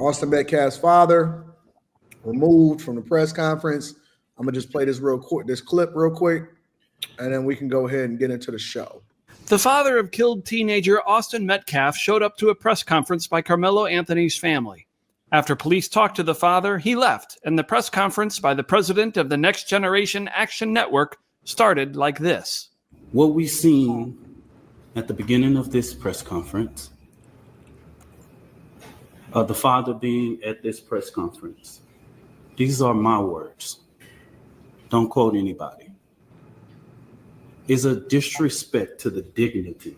Austin Metcalf's father removed from the press conference. I'm gonna just play this clip real quick, and then we can go ahead and get into the show. The father of killed teenager Austin Metcalf showed up to a press conference by Carmelo Anthony's family. After police talked to the father, he left, and the press conference by the president of the Next Generation Action Network started like this. What we seen at the beginning of this press conference, the father being at this press conference, these are my words. Don't quote anybody. Is a disrespect to the dignity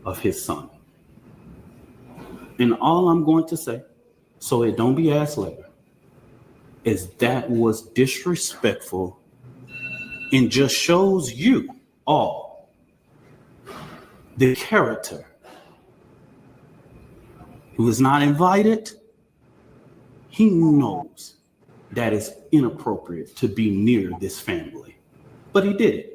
of his son. And all I'm going to say, so it don't be asked later, is that was disrespectful and just shows you all the character. He was not invited. He knows that it's inappropriate to be near this family, but he did it.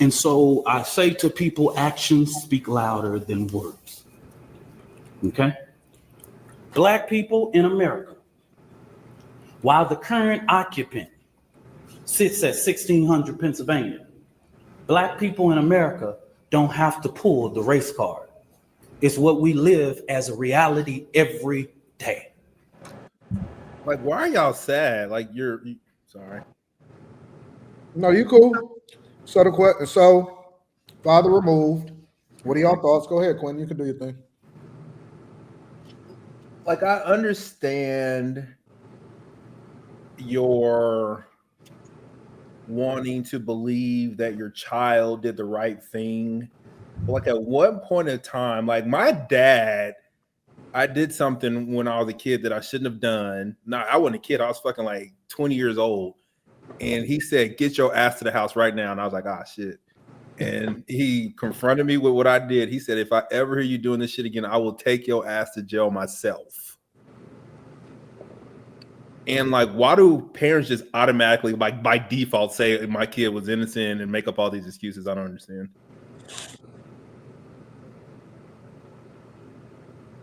And so I say to people, actions speak louder than words. Okay? Black people in America, while the current occupant sits at 1600 Pennsylvania, Black people in America don't have to pull the race card. It's what we live as a reality every day. Like, why are y'all sad? Like, sorry. No, you cool. So, father removed. What are y'all thoughts? Go ahead, Quinn. You can do your thing. Like, I understand your wanting to believe that your child did the right thing. But like, at one point in time, like my dad, I did something when I was a kid that I shouldn't have done. No, I wasn't a kid. I was fucking like 20 years old. And he said, "Get your ass to the house right now." And I was like, "Ah, shit." And he confronted me with what I did. He said, "If I ever hear you doing this shit again, I will take your ass to jail myself." And like, why do parents just automatically, like by default, say my kid was innocent and make up all these excuses? I don't understand.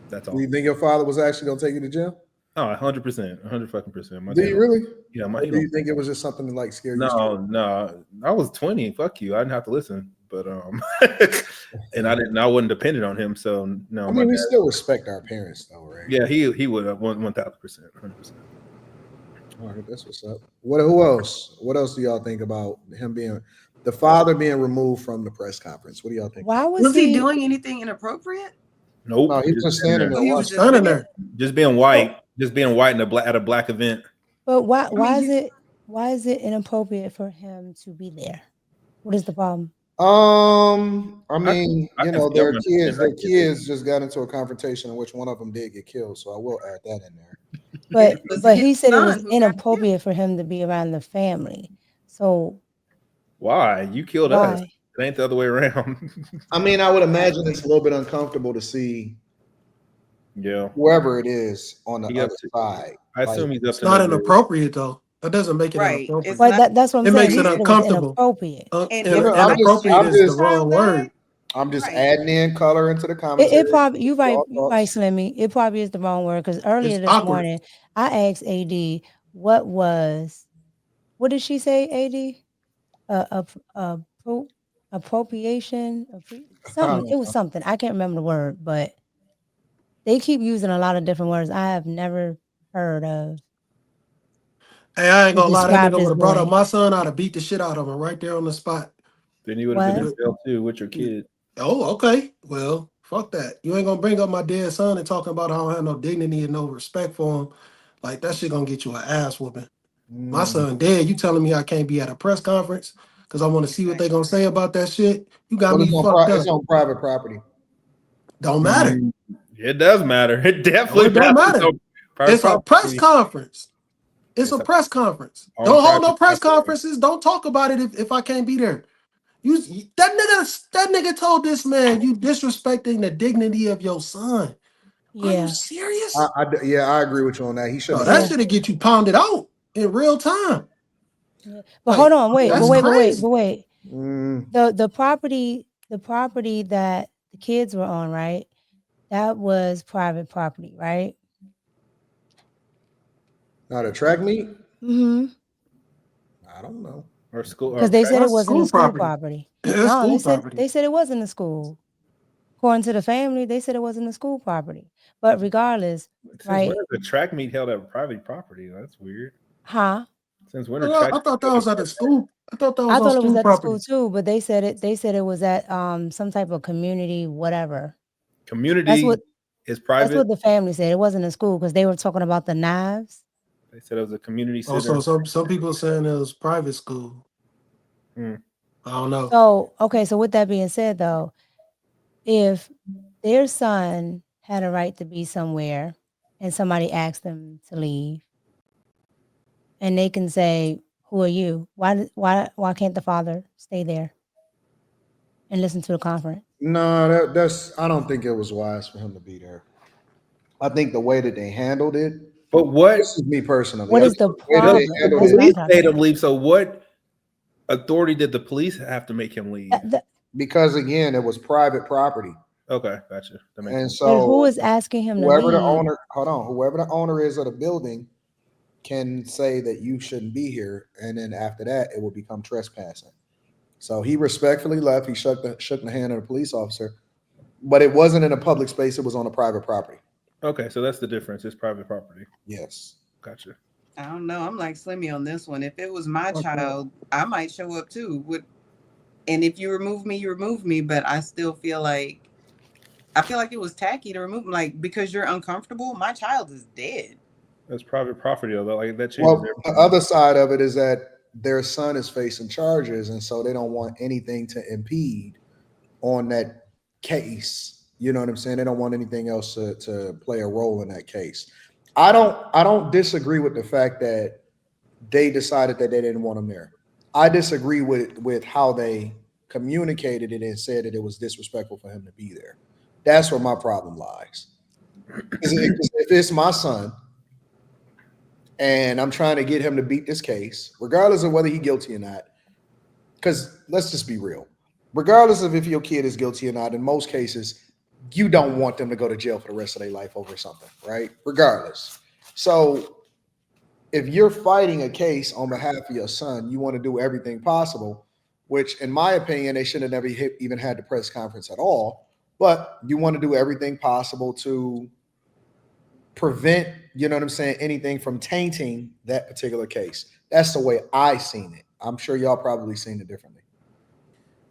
That's all. Do you think your father was actually gonna take you to jail? Oh, 100%, 100%. Do you really? Yeah. Or do you think it was just something to like scare you? No. I was 20. Fuck you. I didn't have to listen. But and I wasn't dependent on him. So no. I mean, we still respect our parents, though, right? Yeah, he would have 1,000%, 100%. All right, that's what's up. Who else? What else do y'all think about him being the father being removed from the press conference? What do y'all think? Why was he doing anything inappropriate? Nope. No, he was just standing there. He was just standing there. Just being white. Just being white at a black event. But why is it inappropriate for him to be there? What is the problem? I mean, their kids just got into a confrontation in which one of them did get killed. So I will add that in there. But he said it was inappropriate for him to be around the family. So why? You killed us. It ain't the other way around. I mean, I would imagine it's a little bit uncomfortable to see whoever it is on the other side. I assume he's up to it's not inappropriate though. That doesn't make it inappropriate. That's what I'm saying. It makes it uncomfortable. Inappropriate. Inappropriate is the wrong word. I'm just adding in color into the commentary. It probably you right, Slimmy. It probably is the wrong word because earlier this morning I asked AD what did she say? AD, appropriation, something. It was something. I can't remember the word, but they keep using a lot of different words I have never heard of. Hey, I ain't gonna lie, that nigga would have brought up my son, I'd have beat the shit out of him right there on the spot. Then you would have been in jail too with your kid. Oh, okay. Well, fuck that. You ain't gonna bring up my dead son and talking about how I don't have no dignity and no respect for him. Like, that shit gonna get you an ass whooping. My son dead. You telling me I can't be at a press conference because I want to see what they gonna say about that shit? You got me fucked up. It's on private property. Don't matter. It does matter. It definitely don't matter. It's a press conference. It's a press conference. Don't hold no press conferences. Don't talk about it if I can't be there. That nigga told this man you disrespecting the dignity of your son. Yeah. Are you serious? I agree with you on that. He should. That should get you pounded out in real time. Yeah. But hold on, wait. The property that the kids were on, right? That was private property, right? Not a track meet? Mm-hmm. I don't know. Or school? Because they said it That's wasn't the school school property. property. That's No, school they said property. it wasn't the school. According to the family, they said it wasn't the school property. But regardless, Since right? when is the track meet held at private property? That's weird. Huh? Since when I are track? thought that was at the school. I thought that I was on thought it was school at the school property. too, but they said it was at some type of community, whatever. Community That's what is that's private. what the family said. It wasn't a school because they were talking about the knives. They said it was a community Oh, center. so some people saying it was private school. Hmm. I don't know. So okay, so with that being said though, if their son had a right to be somewhere and somebody asked them to leave, and they can say, "Who are you? Why can't the father stay there and listen to the conference?" No, that's. I don't think it was wise for him to be there. I think the way that they handled it. But what? This is me personally. What I is think the way that they problem? handled That's it, what I'm Police talking made him about. leave. So what authority did the police have to make him leave? because again, it was private property, Okay, gotcha. That makes and sense. But who so is asking him to whoever the leave? owner, whoever the owner is of the building, can say that you shouldn't be here, and then after that, it will become trespassing. So he respectfully left. He shook the hand of the police officer, but it wasn't in a public space. It was on a private property. Okay, so that's the difference. It's private property. Yes. Gotcha. I don't know. I'm like Slimmy on this one. If it was my Okay. child, I might show up too. And if you remove me, you remove me. But I still feel like it was tacky to remove him. Like, because you're uncomfortable, my child is dead. That's private property, though. Like that changes Well, the everything. other side of it is that their son is facing charges, and so they don't want anything to impede on that case. You know what I'm saying? They don't want anything else to play a role in that case. I don't disagree with the fact that they decided that they didn't want him there. I disagree with how they communicated it and said that it was disrespectful for him to be there. That's where my problem lies. 'Cause if it's my son and I'm trying to get him to beat this case, regardless of whether he's guilty or not, because let's just be real. Regardless of if your kid is guilty or not, in most cases, you don't want them to go to jail for the rest of their life over something, right? Regardless. So if you're fighting a case on behalf of your son, you want to do everything possible, which in my opinion, they should have never even had the press conference at all. But you want to do everything possible to prevent, you know what I'm saying, anything from tainting that particular case. That's the way I seen it. I'm sure y'all probably seen it differently.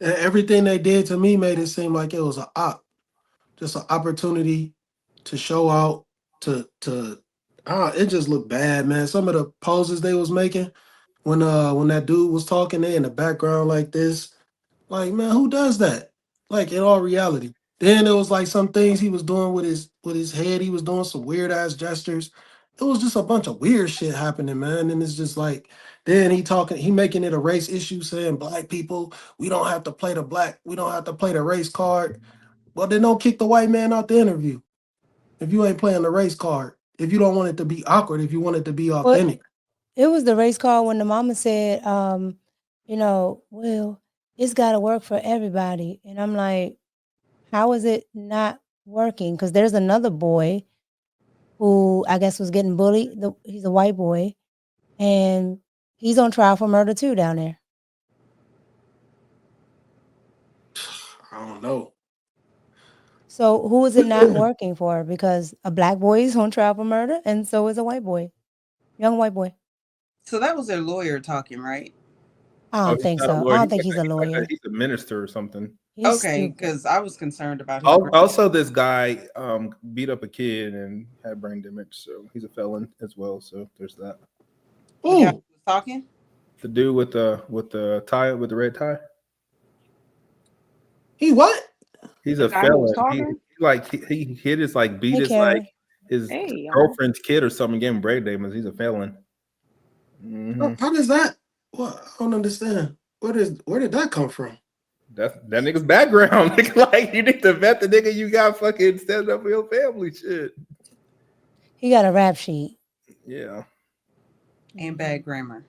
And everything they did to me made it seem like it was just an opportunity to show out. It just looked bad, man. Some of the poses they was making when that dude was talking, they in the background like this. Like, man, who does that? Like, in all reality. Then there was like some things he was doing with his head. He was doing some weird ass gestures. It was just a bunch of weird shit happening, man. And it's just like, then he making it a race issue, saying black people, we don't have to play the race card. Well, then don't kick the white man out the interview if you ain't playing the race card. If you don't want it to be awkward, if you want it to be Well, authentic. it was the race car when the mama said, well, it's got to work for everybody. And I'm like, how is it not working? Because there's another boy who I guess was getting bullied. He's a white boy, and he's on trial for murder too down there. I don't know. So who is it not working for? Because a black boy is on trial for murder, and so is a white boy, young white boy. So that was their lawyer talking, right? I don't think so. I don't think he's a lawyer. He's a minister or something. He's Okay, stupid. because I was concerned about his Also, this guy beat up a kid and had brain damage, so he's a felon as well. So there's that. The guy who Ooh, was talking. The dude with the tie with the red tie. he what? He's a The guy who was felon. He hit his beat Hey, his Keri. his Hey, y'all. girlfriend's kid or something, gave him brain damage. He's a felon. Mhm. How does that? What? I don't understand. Where did that come from? That's that nigga's background. Like, you need to vet the nigga you got fucking standing up for your family. Shit. He got a rap sheet. Yeah. And bad grammar.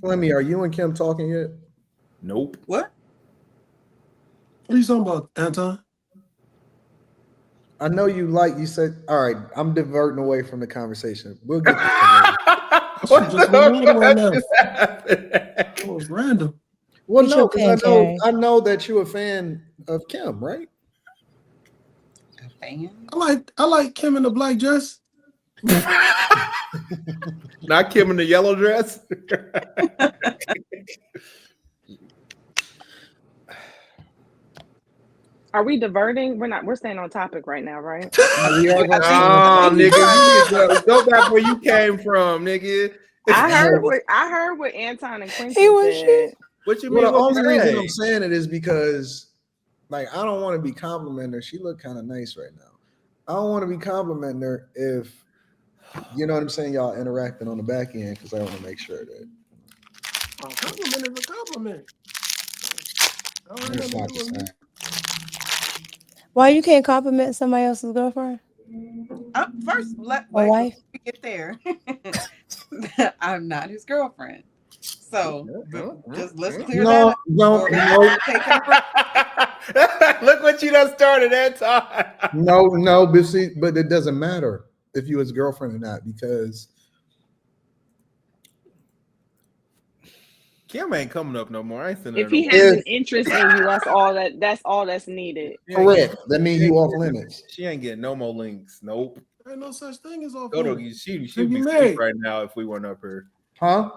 Flemmy, are you and Kim talking yet? Nope. What? What are you talking about, Anton? I know you said, all right, I'm diverting away from the conversation. We'll get to that later. What Just the went on right fuck now. just happened? That was random. Well, Who's no, your because fan, Keri? I know that you're a fan of Kim, right? A fan? I like Kim in the black dress. Not Kim in the yellow dress. Are we diverting? We're not. We're staying on topic right now, right? We are gonna Oh, think you nigga, you need tried to go back where you came from, nigga. I heard what Anton and Quentin He was said. What you Well, mean? the What only you reason say? I'm saying it is because, like, I don't want to be complimenting her. She look kind of nice right now. I don't want to be complimenting her if, you know what I'm saying, y'all interacting on the back end, because I want to make sure that Oh, compliment is a compliment. it's not the same. Why you can't compliment somebody else's girlfriend First, or wait, wife? before we get there. I'm not his girlfriend. So just let's clear that No, up. no, before we no, take a break. Look what you done started that time. no, but see, but it doesn't matter if you his girlfriend or not, because Kim ain't coming up no more. I ain't sending If her no he more. has an interest in you, that's all that's needed. correct. That means you off limits. She ain't getting no more links. Nope. There ain't no such thing as off Go to limits. she'd You be married. asleep right now if we weren't up here. Huh?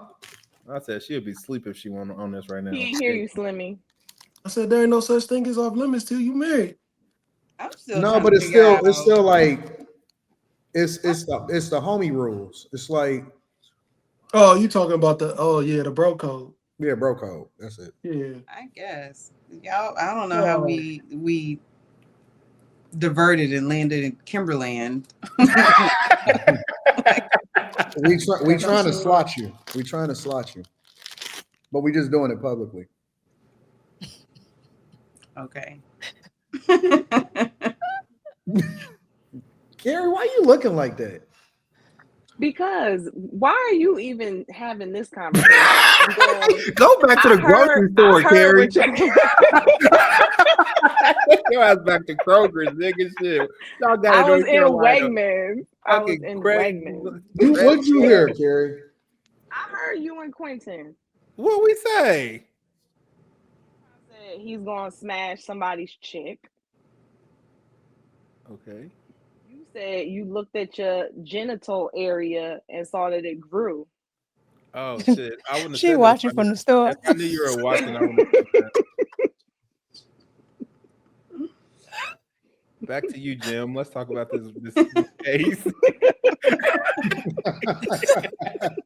I said she'd be asleep if she went on this right now. He ain't hear you, Slimmy. I said there ain't no such thing as off limits till you married. I'm still No, trying but to it's figure still out. like it's the homie rules. It's like, Oh, you talking about the bro code. yeah, bro code. That's it. Yeah. I guess y'all. I don't know how we diverted and landed in Kimberland. We trying to slot you. We trying to slot you, but we just doing it publicly. Okay. Keri, why you looking like that? Because why are you even having this conversation? And then Go back to the grocery store, Keri. Your ass back to Kroger's, nigga. Shit. Y'all got I it was North in Carolina. Wegmans. I was Fucking in crazy. Wegmans. What'd you hear, Keri? I heard you and Quentin. What we say? I said he's gonna smash somebody's chick. Okay. You said you looked at your genital area and saw that it grew. Oh shit! I wouldn't have She said watching that. from the store. If I knew you were watching, I wouldn't have said that. Back to you, Jim. Let's talk about this case.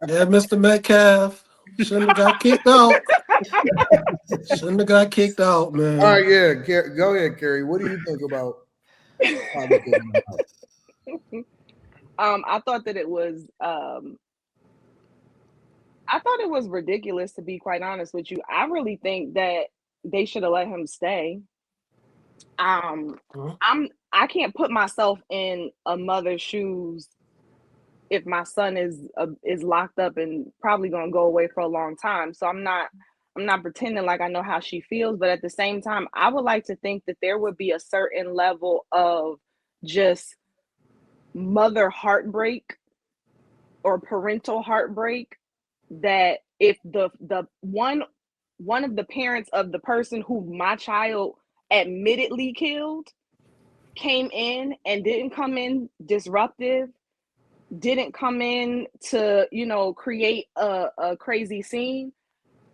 Yeah, Mr. Metcalf shouldn't have got kicked out. Shouldn't have got kicked out, man. All right, yeah. Go ahead, Keri. What do you think about? I thought that it was ridiculous, to be quite honest with you. I really think that they should have let him stay. I can't put myself in a mother's shoes if my son is locked up and probably gonna go away for a long time. So I'm not pretending like I know how she feels, but at the same time, I would like to think that there would be a certain level of just mother heartbreak or parental heartbreak that if the one of the parents of the person who my child admittedly killed came in and didn't come in disruptive, didn't come in to, create a crazy scene,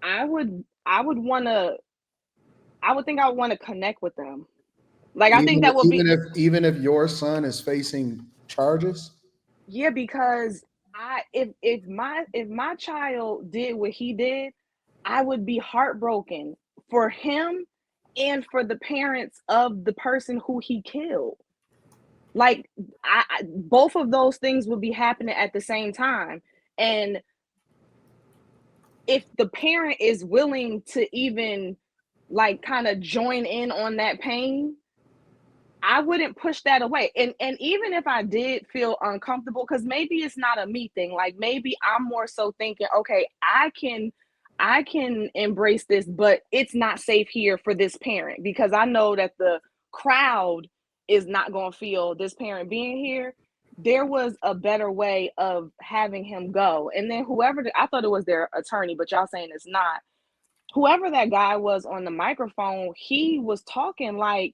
I would want to connect with them. Like, I think that would be even if your son is facing charges. Yeah, because if my child did what he did, I would be heartbroken for him and for the parents of the person who he killed. Like, both of those things would be happening at the same time. And if the parent is willing to even like kind of join in on that pain, I wouldn't push that away. And even if I did feel uncomfortable, because maybe it's not a me thing, like maybe I'm more so thinking, okay, I can embrace this, but it's not safe here for this parent, because I know that the crowd is not going to feel this parent being here. There was a better way of having him go. And then I thought it was their attorney, but y'all saying it's not. Whoever that guy was on the microphone, he was talking like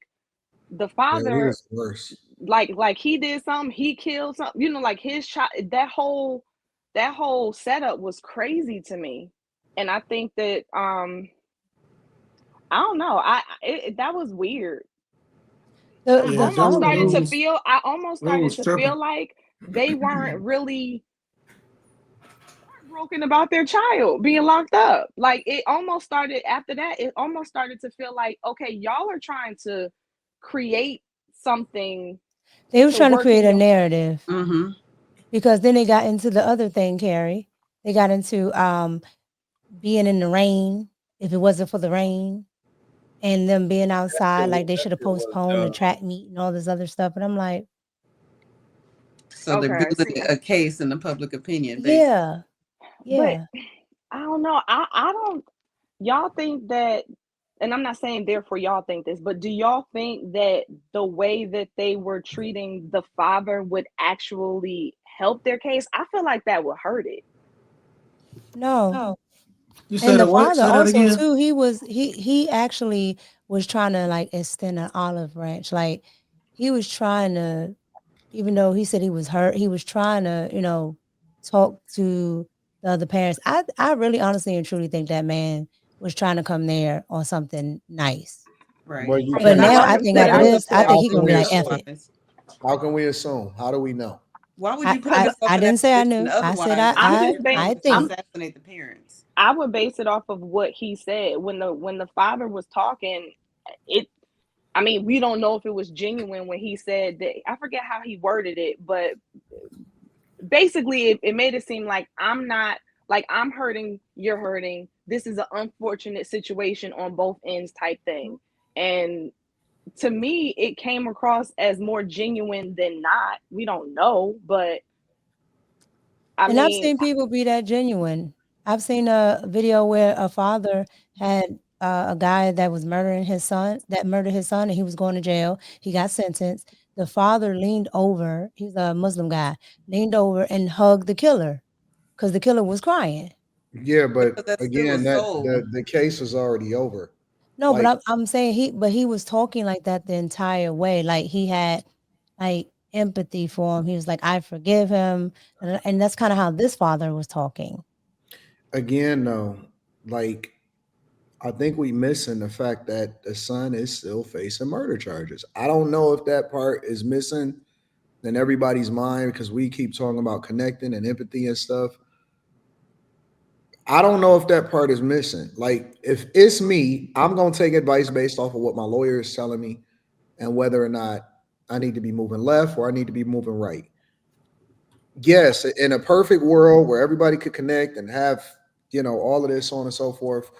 the father, he was worse. Like he did something, he killed something, you know, like his child. That whole setup was crazy to me. And I think that I don't know, that was weird. I almost started to feel like they weren't really heartbroken about their child being locked up. Like it almost started after that. It almost started to feel like, okay, y'all are trying to create something. They were trying to create a narrative. Mm-hmm. Because then they got into the other thing, Keri. They got into being in the rain, if it wasn't for the rain, and them being outside, like they should have postponed the track meet and all this other stuff. And I'm like, so they're building a case in the public opinion. Yeah. But I don't know. I don't. Y'all think that, and I'm not saying therefore y'all think this, but do y'all think that the way that they were treating the father would actually help their case? I feel like that would hurt it. No. You said and the what? father Say that also again? too, he actually was trying to like extend an olive branch. Like he was trying to, even though he said he was hurt, he was trying to, you know, talk to the other parents. I really honestly and truly think that man was trying to come there on something nice. Right. Well, But now I think after this, I think he's gonna be like, F it. How can we assume? How do we know? Why would you put I yourself in didn't that say I position knew. I otherwise? said I think. Assassinate the parents. I would base it off of what he said when the father was talking. I mean, we don't know if it was genuine when he said that. I forget how he worded it, but basically it made it seem like I'm hurting, you're hurting. This is an unfortunate situation on both ends type thing. And to me, it came across as more genuine than not. We don't know, but I've seen people be that genuine. I've seen a video where a father had a guy that was murdering his son, and he was going to jail. He got sentenced. The father leaned over, he's a Muslim guy, leaned over and hugged the killer because the killer was crying. Yeah, but again, the case is already over. No, but I'm saying he was talking like that the entire way. Like he had like empathy for him. He was like, I forgive him. And that's kind of how this father was talking. Again, though, like I think we missing the fact that the son is still facing murder charges. I don't know if that part is missing in everybody's mind because we keep talking about connecting and empathy and stuff. I don't know if that part is missing. Like, if it's me, I'm going to take advice based off of what my lawyer is telling me and whether or not I need to be moving left or I need to be moving right. Yes, in a perfect world where everybody could connect and have, you know, all of this, so on and so forth,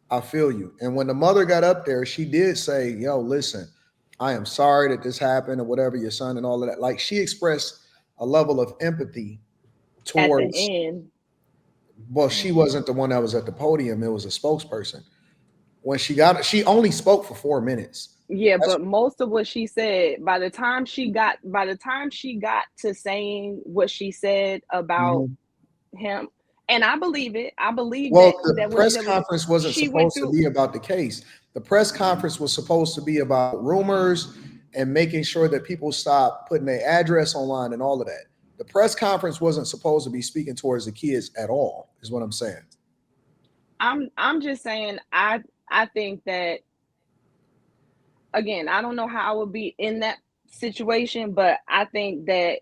I feel you. And when the mother got up there, she did say, yo, listen, I am sorry that this happened or whatever, your son and all of that. Like, she expressed a level of empathy towards. At the end. Well, she wasn't the one that was at the podium. It was a spokesperson. When she only spoke for 4 minutes. Yeah, but most of what she said, by the time she got to saying what she said about him, and I believe it. I believe the press conference wasn't supposed to be about the case. The press conference was supposed to be about rumors and making sure that people stop putting their address online and all of that. The press conference wasn't supposed to be speaking towards the kids at all, is what I'm saying. I'm just saying I think that, again, I don't know how I would be in that situation, but I think that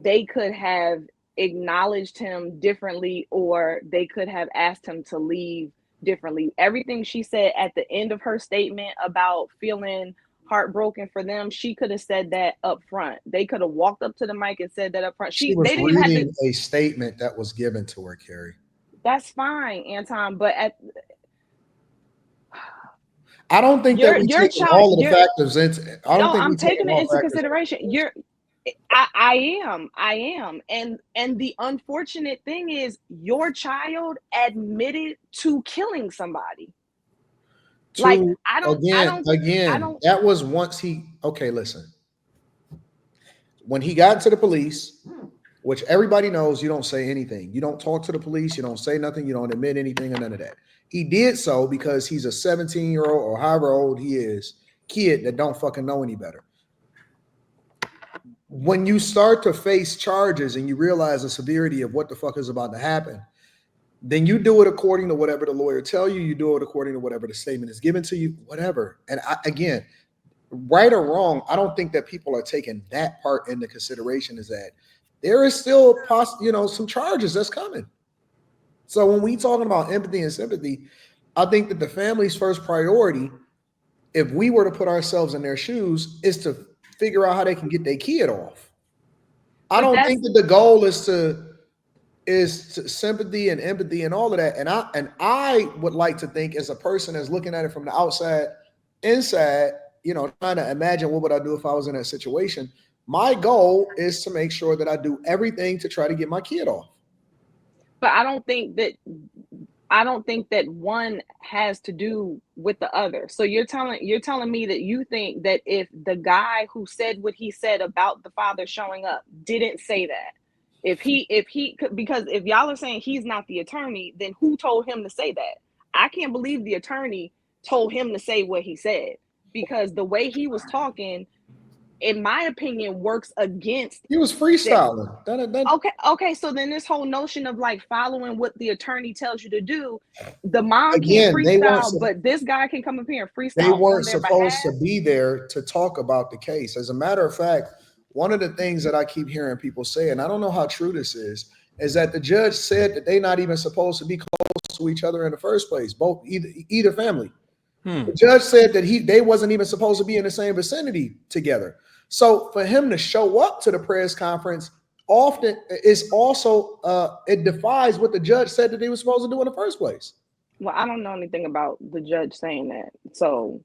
they could have acknowledged him differently, or they could have asked him to leave differently. Everything she said at the end of her statement about feeling heartbroken for them, she could have said that up front. They could have walked up to the mic and said that up front. She was reading a statement that was given to her, Keri. That's fine, Anton, but I don't think that we take all of the factors into. I'm taking it into consideration. I am, and the unfortunate thing is, your child admitted to killing somebody. That was once he. Okay, listen. when he got to the police, which everybody knows, you don't say anything. You don't talk to the police. You don't say nothing. You don't admit anything or none of that. He did so because he's a 17-year-old or however old he is, kid that don't fucking know any better. When you start to face charges and you realize the severity of what the fuck is about to happen, then you do it according to whatever the lawyer tell you. You do it according to whatever the statement is given to you, whatever. And again, right or wrong, I don't think that people are taking that part into consideration, is that there is still some charges that's coming. So when we talking about empathy and sympathy, I think that the family's first priority, if we were to put ourselves in their shoes, is to figure out how they can get their kid off. I don't think that the goal is sympathy and empathy and all of that. And I would like to think, as a person that's looking at it from the outside, inside, trying to imagine what would I do if I was in that situation. My goal is to make sure that I do everything to try to get my kid off. But I don't think that one has to do with the other. So you're telling me that you think that if the guy who said what he said about the father showing up didn't say that, because if y'all are saying he's not the attorney, then who told him to say that? I can't believe the attorney told him to say what he said, because the way he was talking, in my opinion, works against. He was freestyling. Okay. So then this whole notion of like following what the attorney tells you to do, the mom can't freestyle, but this guy can come up here and freestyle. They weren't supposed to be there to talk about the case. As a matter of fact, one of the things that I keep hearing people say, and I don't know how true this is that the judge said that they're not even supposed to be close to each other in the first place, both either family. The judge said that they wasn't even supposed to be in the same vicinity together. So for him to show up to the press conference often is also it defies what the judge said that they were supposed to do in the first place. Well, I don't know anything about the judge saying that. So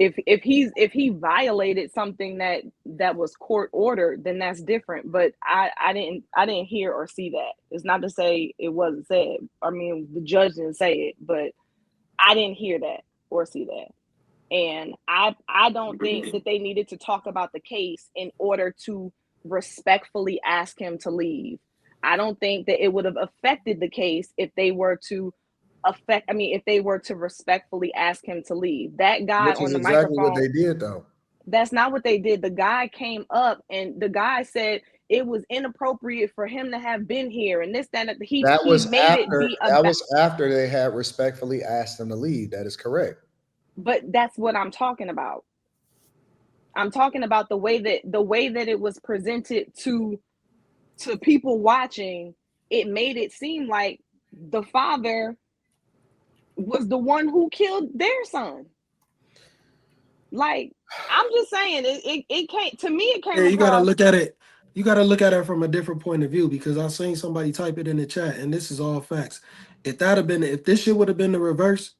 if he violated something that was court ordered, then that's different. But I didn't hear or see that. It's not to say it wasn't said. I mean, the judge didn't say it, but I didn't hear that or see that. And I don't think that they needed to talk about the case in order to respectfully ask him to leave. I don't think that it would have affected the case if they were to respectfully ask him to leave. That guy on the microphone. What they did, though. That's not what they did. The guy came up and the guy said it was inappropriate for him to have been here, and this, that, and that was after they had respectfully asked him to leave. That is correct. But that's what I'm talking about. I'm talking about the way that it was presented to people watching. It made it seem like the father was the one who killed their son. Like, I'm just saying, it can't. To me, it can't. Yeah, you gotta look at it. You gotta look at it from a different point of view, because I seen somebody type it in the chat, and this is all facts. If this shit would have been the reverse,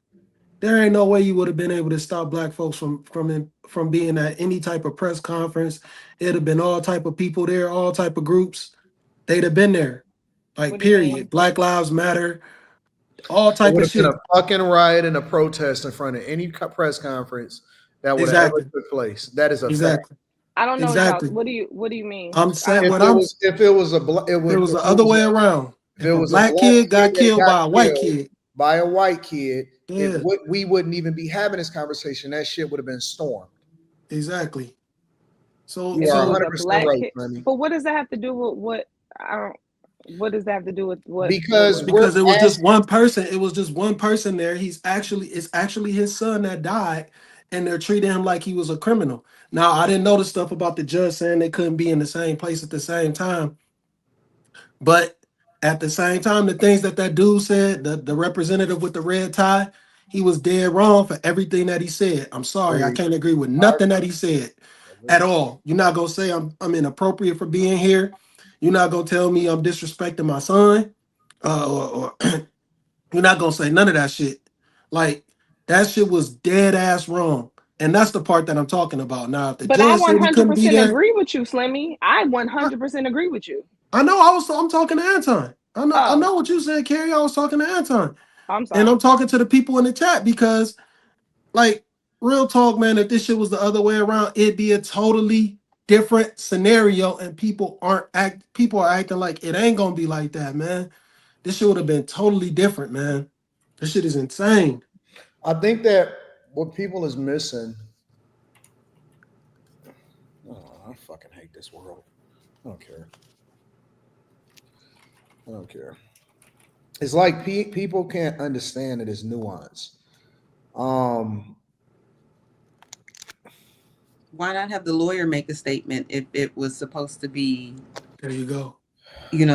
there ain't no way you would have been able to stop black folks from being at any type of press conference. It'd have been all type of people there, all type of groups. They'd have been there. Like, period. Black Lives Matter, all type of shit. Been a fucking riot and a protest in front of any press conference that would have ever took place. That is a fact. I don't know. Exactly. What do you mean? I'm saying if it was the other way around. If a black kid got killed by a white kid. By a white kid, we wouldn't even be having this conversation. That shit would have been stormed. Exactly. So you are 100% right, honey. But what does that have to do with what? What does that have to do with what? Because it was just one person. It was just one person there. It's actually his son that died, and they're treating him like he was a criminal. Now, I didn't know the stuff about the judge saying they couldn't be in the same place at the same time, but at the same time, the things that dude said, the representative with the red tie, he was dead wrong for everything that he said. I'm sorry, I can't agree with nothing that he said at all. You're not gonna say I'm inappropriate for being here. You're not gonna tell me I'm disrespecting my son, or you're not gonna say none of that shit. Like, that shit was dead ass wrong, and that's the part that I'm talking about. Now, if the judge said he couldn't be there, agree with you, Slimmy. I 100% agree with you. I know. I'm talking to Anton. I know what you said, Keri. I was talking to Anton. I'm sorry. And I'm talking to the people in the chat because, like, real talk, man, if this shit was the other way around, it'd be a totally different scenario, and people are acting like it ain't gonna be like that, man. This shit would have been totally different, man. This shit is insane. I think that what people is missing. Oh, I fucking hate this world. I don't care. I don't care. It's like people can't understand it as nuance. Um, Why not have the lawyer make a statement if it was supposed to be, There you go.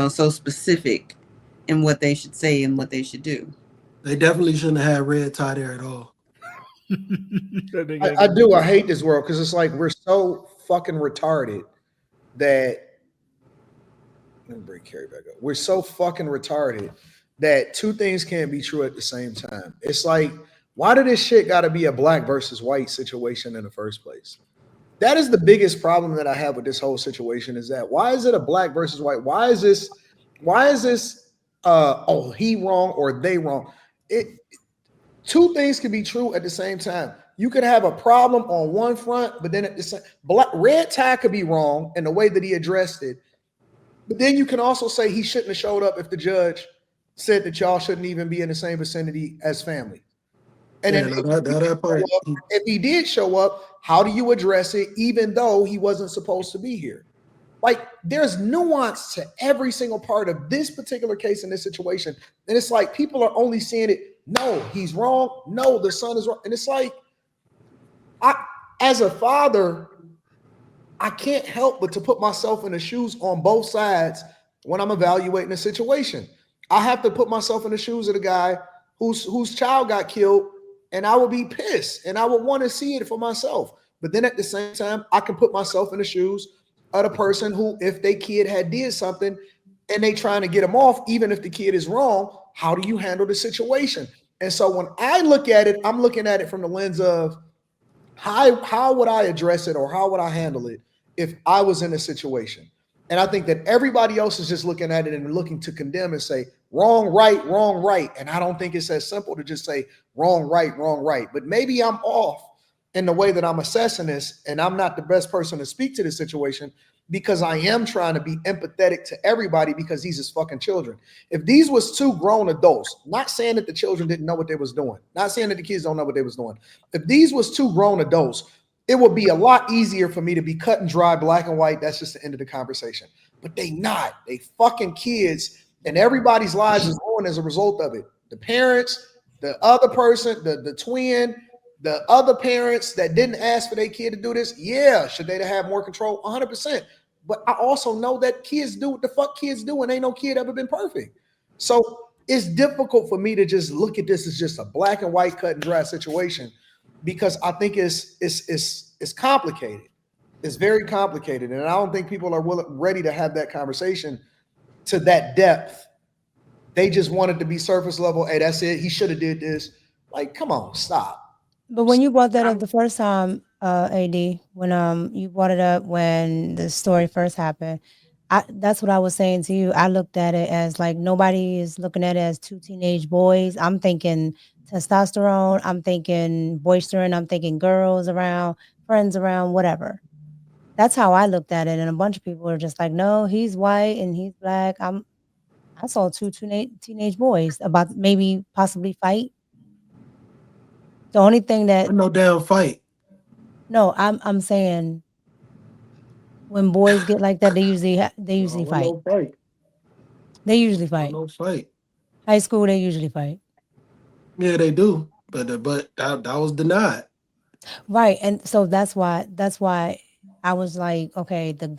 so specific in what they should say and what they should do? They definitely shouldn't have had red tie there at all. I do. I hate this world because it's like we're so fucking retarded that. Let me bring Keri back up. We're so fucking retarded that two things can't be true at the same time. It's like, why did this shit got to be a black versus white situation in the first place? That is the biggest problem that I have with this whole situation. Is that why is it a black versus white? Why is this? He wrong or they wrong? Two things can be true at the same time. You could have a problem on one front, but then at the same, red tie could be wrong in the way that he addressed it. But then you can also say he shouldn't have showed up if the judge said that y'all shouldn't even be in the same vicinity as family. And then if he did show up, how do you address it, even though he wasn't supposed to be here? Like, there's nuance to every single part of this particular case in this situation. And it's like people are only seeing it. No, he's wrong. No, the son is wrong. And it's like, as a father, I can't help but to put myself in the shoes on both sides when I'm evaluating a situation. I have to put myself in the shoes of the guy whose child got killed, and I would be pissed, and I would want to see it for myself. But then at the same time, I can put myself in the shoes of the person who, if their kid had did something and they trying to get them off, even if the kid is wrong, how do you handle the situation? And so when I look at it, I'm looking at it from the lens of how would I address it or how would I handle it if I was in a situation? And I think that everybody else is just looking at it and looking to condemn and say wrong, right, wrong, right. And I don't think it's as simple to just say wrong, right, wrong, right. But maybe I'm off in the way that I'm assessing this, and I'm not the best person to speak to this situation because I am trying to be empathetic to everybody because these is fucking children. If these was two grown adults, not saying that the children didn't know what they was doing, not saying that the kids don't know what they was doing. If these was two grown adults, it would be a lot easier for me to be cut and dry, black and white. That's just the end of the conversation. But they not. They fucking kids, and everybody's lives is ruined as a result of it. The parents, the other person, the twin, the other parents that didn't ask for their kid to do this. Yeah, should they have more control? 100%. But I also know that kids do what the fuck kids do, and ain't no kid ever been perfect. So it's difficult for me to just look at this as just a black and white cut and dry situation, because I think it's complicated. It's very complicated, and I don't think people are ready to have that conversation to that depth. They just wanted to be surface level. Hey, that's it. He should have did this. Like, come on, stop. But when you brought that up the first time, AD, when you brought it up when the story first happened, that's what I was saying to you. I looked at it as like nobody is looking at it as two teenage boys. I'm thinking testosterone. I'm thinking boistering. I'm thinking girls around, friends around, whatever. That's how I looked at it. And a bunch of people are just like, no, he's white and he's black. I saw two teenage boys about maybe possibly fight. The only thing that no damn fight. No, I'm saying when boys get like that, they usually fight. No fight. They usually fight. No fight. High school, they usually fight. Yeah, they do. But that was denied. Right, and so that's why I was like, okay, the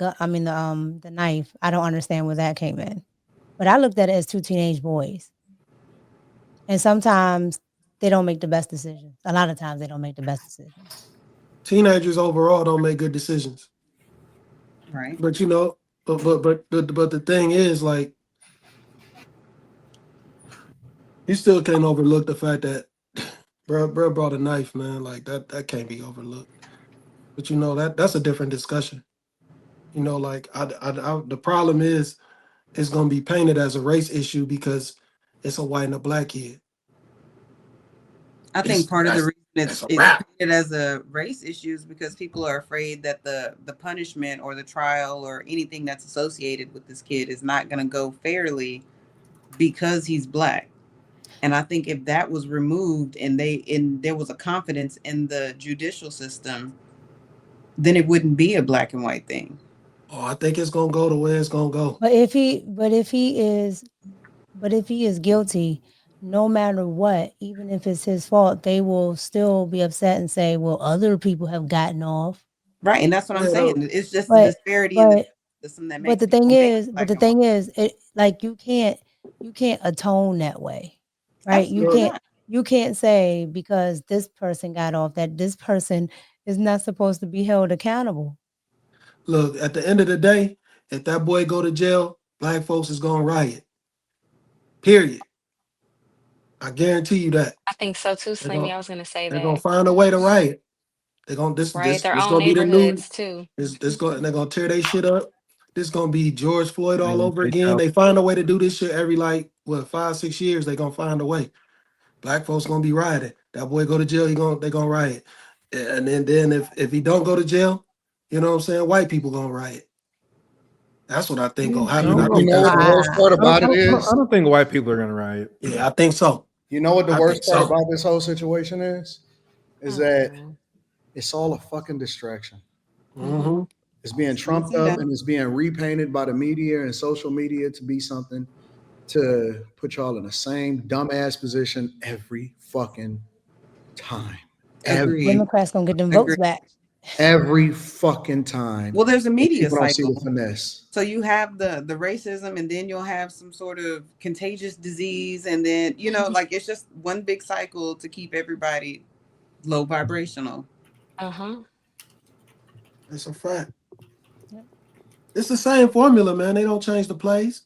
knife. I don't understand where that came in, but I looked at it as two teenage boys, and sometimes they don't make the best decisions. A lot of times, they don't make the best decisions. Teenagers overall don't make good decisions, right? But but the thing is, like, you still can't overlook the fact that bro brought a knife, man. Like that can't be overlooked. But that's a different discussion. Like the problem is it's gonna be painted as a race issue because it's a white and a black kid. I think part of the reason it's a wrap. treated as a race issue is because people are afraid that the punishment or the trial or anything that's associated with this kid is not going to go fairly because he's black. And I think if that was removed and there was a confidence in the judicial system, then it wouldn't be a black and white thing. Oh, I think it's gonna go the way it's gonna go. But if he is guilty, no matter what, even if it's his fault, they will still be upset and say, "Well, other people have gotten off." Right, and that's what I'm saying. It's just the But disparity in the system that makes. But the thing is, it like you can't atone that way, right? Absolutely You can't say because this person got off that this person is not supposed to be held accountable. Look, at the end of the day, if that boy go to jail, black folks is gonna riot. Period. I guarantee you that. I think so too, Slimmy. I was gonna say They're that. gonna find a way to riot. They're gonna this Their own gonna be the new. neighborhoods too. They're gonna tear their shit up. This gonna be George Floyd all over again. They find a way to do this shit every 5-6 years. They gonna find a way. Black folks gonna be rioting. That boy go to jail. They gonna riot. And then if he don't go to jail, you know what I'm saying? White people gonna riot. That's what I think gonna happen. You know what the worst part about it is? I don't think white people are gonna riot. Yeah, I think so. You know what the worst part about this whole situation is? Is that it's all a fucking distraction. Mm-hmm. It's being trumped up and it's being repainted by the media and social media to be something to put y'all in the same dumbass position every fucking time. Democrats gonna get them votes back. Every fucking time. Well, there's a media People don't see cycle. the finesse. So you have the racism, and then you'll have some sort of contagious disease, and then like it's just one big cycle to keep everybody low vibrational. That's a fact. It's the same formula, man. They don't change the plays.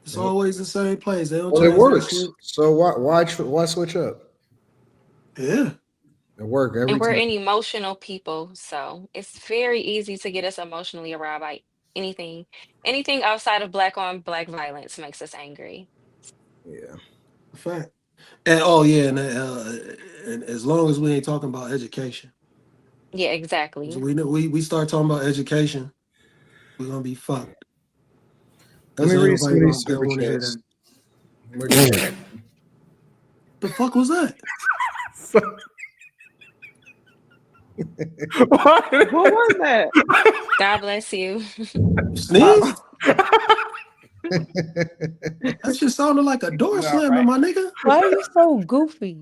It's always the same plays. They don't change it works. Shit. So why switch up? Yeah. It worked every And we're time. an emotional people, so it's very easy to get us emotionally aroused by anything. Anything outside of black on black violence makes us angry. Yeah. Fact. And and as long as we ain't talking about education. Yeah, exactly. So we start talking about education, we're gonna be fucked. Let me read some of these super chats. The fuck was that? What was that? God bless you. Sneeze? That shit sounded like a door slamming, my nigga. Why are you so goofy?